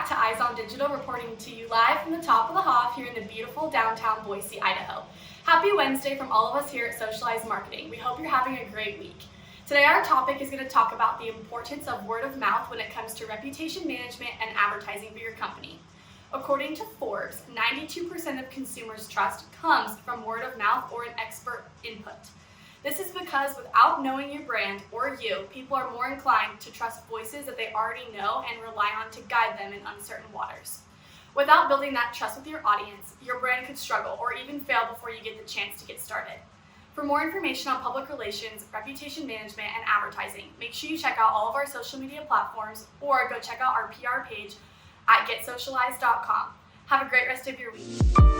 back to Eyes on Digital, reporting to you live from the top of the Hoff here in the beautiful downtown Boise, Idaho. Happy Wednesday from all of us here at Socialized Marketing. We hope you're having a great week. Today our topic is going to talk about the importance of word of mouth when it comes to reputation management and advertising for your company. According to Forbes, 92% of consumers' trust comes from word of mouth or an expert input. This is because without knowing your brand or you, people are more inclined to trust voices that they already know and rely on to guide them in uncertain waters. Without building that trust with your audience, your brand could struggle or even fail before you get the chance to get started. For more information on public relations, reputation management, and advertising, make sure you check out all of our social media platforms or go check out our PR page at getsocialized.com. Have a great rest of your week.